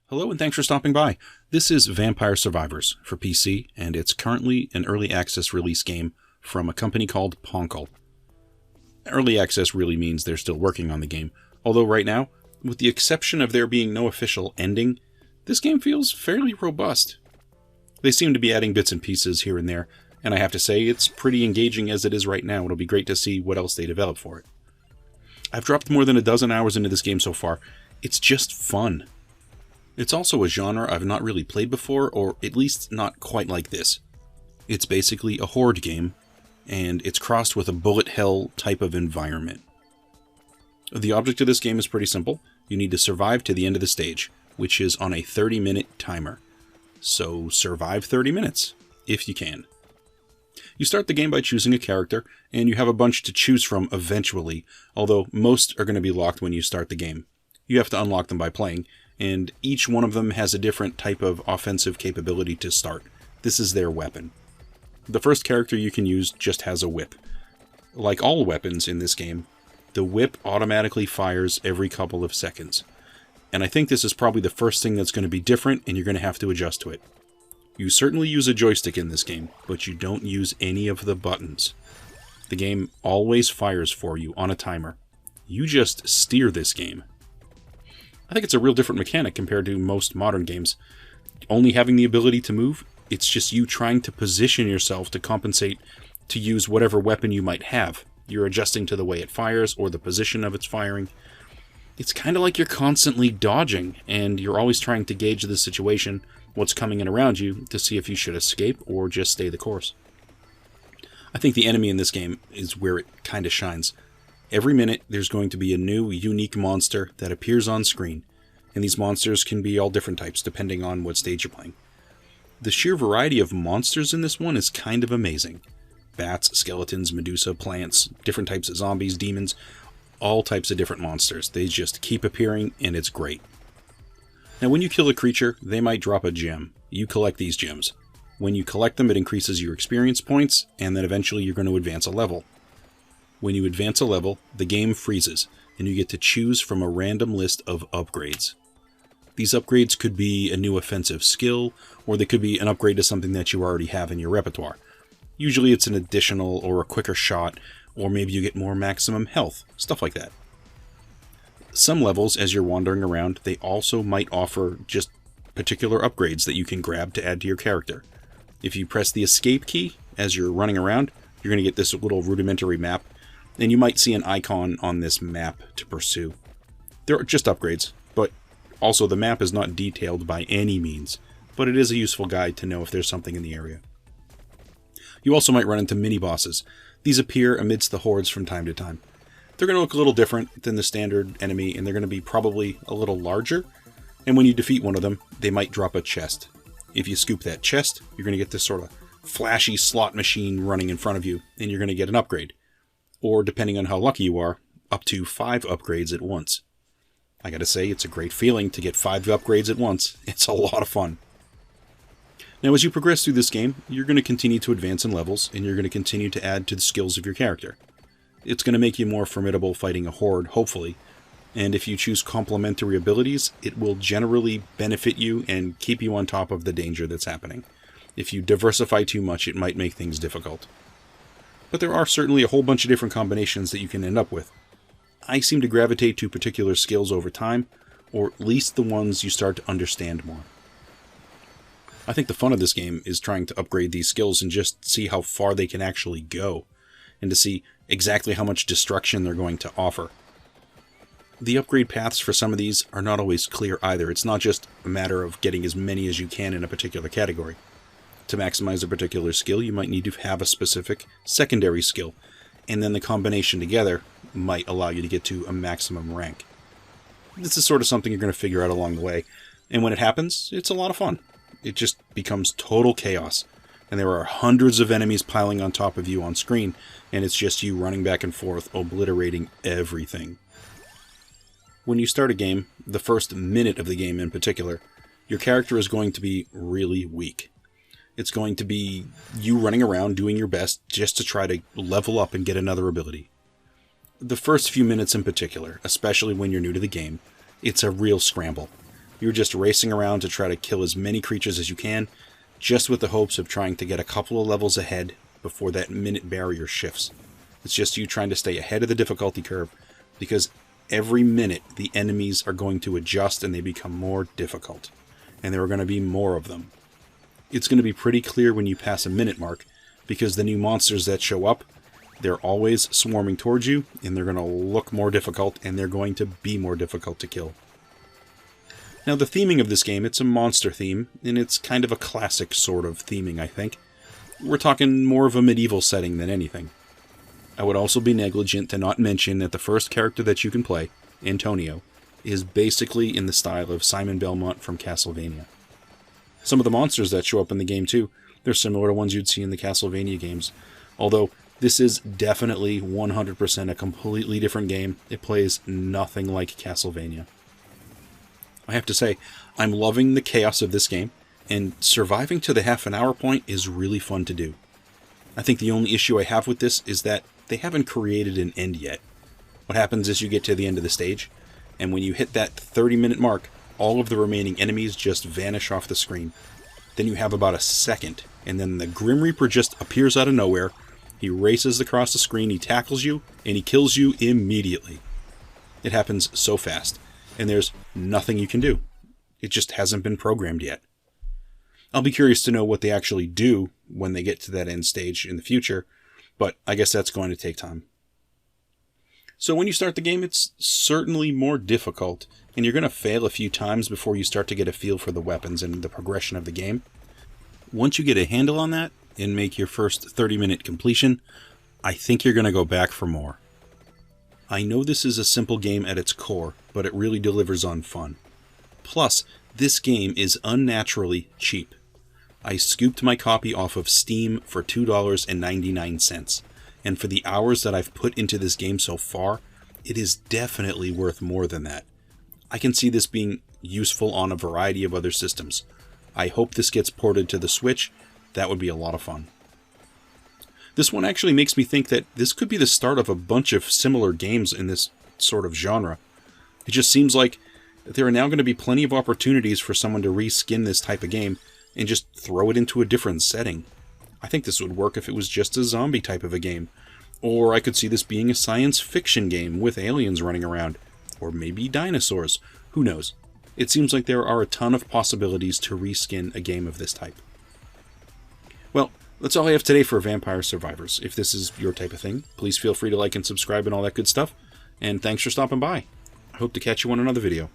Hello and thanks for stopping by. This is Vampire Survivors for PC, and it's currently an early access release game from a company called Ponkel. Early access really means they're still working on the game, although right now, with the exception of there being no official ending, this game feels fairly robust. They seem to be adding bits and pieces here and there, and I have to say it's pretty engaging as it is right now. It'll be great to see what else they develop for it. I've dropped more than a dozen hours into this game so far. It's just fun. It's also a genre I've not really played before, or at least not quite like this. It's basically a horde game, and it's crossed with a bullet hell type of environment. The object of this game is pretty simple. You need to survive to the end of the stage, which is on a 30-minute timer. So survive 30 minutes, if you can. You start the game by choosing a character, and you have a bunch to choose from eventually, although most are going to be locked when you start the game. You have to unlock them by playing, and each one of them has a different type of offensive capability to start. This is their weapon. The first character you can use just has a whip. Like all weapons in this game, the whip automatically fires every couple of seconds. And I think this is probably the first thing that's going to be different, and you're going to have to adjust to it. You certainly use a joystick in this game, but you don't use any of the buttons. The game always fires for you on a timer. You just steer this game. I think it's a real different mechanic compared to most modern games. Only having the ability to move, it's just you trying to position yourself to compensate to use whatever weapon you might have. You're adjusting to the way it fires or the position of its firing. It's kind of like you're constantly dodging, and you're always trying to gauge the situation, what's coming in around you, to see if you should escape or just stay the course. I think the enemy in this game is where it kind of shines. Every minute, there's going to be a new, unique monster that appears on screen, and these monsters can be all different types depending on what stage you're playing. The sheer variety of monsters in this one is kind of amazing. Bats, skeletons, Medusa, plants, different types of zombies, demons, all types of different monsters. They just keep appearing, and it's great. Now, when you kill a creature, they might drop a gem. You collect these gems. When you collect them, it increases your experience points, and then eventually you're going to advance a level. When you advance a level, the game freezes, and you get to choose from a random list of upgrades. These upgrades could be a new offensive skill, or they could be an upgrade to something that you already have in your repertoire. Usually it's an additional or a quicker shot, or maybe you get more maximum health, stuff like that. Some levels, as you're wandering around, they also might offer just particular upgrades that you can grab to add to your character. If you press the escape key as you're running around, you're going to get this little rudimentary map, and you might see an icon on this map to pursue. They're just upgrades, but also the map is not detailed by any means, but it is a useful guide to know if there's something in the area. You also might run into mini-bosses. These appear amidst the hordes from time to time. They're going to look a little different than the standard enemy, and they're going to be probably a little larger, and when you defeat one of them, they might drop a chest. If you scoop that chest, you're going to get this sort of flashy slot machine running in front of you, and you're going to get an upgrade. Or, depending on how lucky you are, up to 5 upgrades at once. I gotta say, it's a great feeling to get 5 upgrades at once. It's a lot of fun. Now, as you progress through this game, you're going to continue to advance in levels, and you're going to continue to add to the skills of your character. It's going to make you more formidable fighting a horde, hopefully, and if you choose complementary abilities, it will generally benefit you and keep you on top of the danger that's happening. If you diversify too much, it might make things difficult. But there are certainly a whole bunch of different combinations that you can end up with. I seem to gravitate to particular skills over time, or at least the ones you start to understand more. I think the fun of this game is trying to upgrade these skills and just see how far they can actually go, and to see exactly how much destruction they're going to offer. The upgrade paths for some of these are not always clear either. It's not just a matter of getting as many as you can in a particular category. To maximize a particular skill, you might need to have a specific secondary skill, and then the combination together might allow you to get to a maximum rank. This is sort of something you're going to figure out along the way, and when it happens, it's a lot of fun. It just becomes total chaos, and there are hundreds of enemies piling on top of you on screen, and it's just you running back and forth, obliterating everything. When you start a game, the first minute of the game in particular, your character is going to be really weak. It's going to be you running around doing your best just to try to level up and get another ability. The first few minutes in particular, especially when you're new to the game, it's a real scramble. You're just racing around to try to kill as many creatures as you can, just with the hopes of trying to get a couple of levels ahead before that minute barrier shifts. It's just you trying to stay ahead of the difficulty curve, because every minute the enemies are going to adjust and they become more difficult. And there are going to be more of them. It's going to be pretty clear when you pass a minute mark, because the new monsters that show up, they're always swarming towards you, and they're going to look more difficult, and they're going to be more difficult to kill. Now, the theming of this game, it's a monster theme, and it's kind of a classic sort of theming, I think. We're talking more of a medieval setting than anything. I would also be negligent to not mention that the first character that you can play, Antonio, is basically in the style of Simon Belmont from Castlevania. Some of the monsters that show up in the game, too, they're similar to ones you'd see in the Castlevania games, although this is definitely 100% a completely different game. It plays nothing like Castlevania. I have to say, I'm loving the chaos of this game, and surviving to the half an hour point is really fun to do. I think the only issue I have with this is that they haven't created an end yet. What happens is you get to the end of the stage, and when you hit that 30-minute mark, all of the remaining enemies just vanish off the screen. Then you have about a second, and then the Grim Reaper just appears out of nowhere. He races across the screen, he tackles you, and he kills you immediately. It happens so fast, and there's nothing you can do. It just hasn't been programmed yet. I'll be curious to know what they actually do when they get to that end stage in the future, but I guess that's going to take time. So when you start the game, it's certainly more difficult, and you're going to fail a few times before you start to get a feel for the weapons and the progression of the game. Once you get a handle on that, and make your first 30-minute completion, I think you're going to go back for more. I know this is a simple game at its core, but it really delivers on fun. Plus, this game is unnaturally cheap. I scooped my copy off of Steam for $2.99, and for the hours that I've put into this game so far, it is definitely worth more than that. I can see this being useful on a variety of other systems. I hope this gets ported to the Switch. That would be a lot of fun. This one actually makes me think that this could be the start of a bunch of similar games in this sort of genre. It just seems like there are now going to be plenty of opportunities for someone to reskin this type of game and just throw it into a different setting. I think this would work if it was just a zombie type of a game. Or I could see this being a science fiction game with aliens running around. Or maybe dinosaurs. Who knows? It seems like there are a ton of possibilities to reskin a game of this type. Well, that's all I have today for Vampire Survivors. If this is your type of thing, please feel free to like and subscribe and all that good stuff. And thanks for stopping by. I hope to catch you on another video.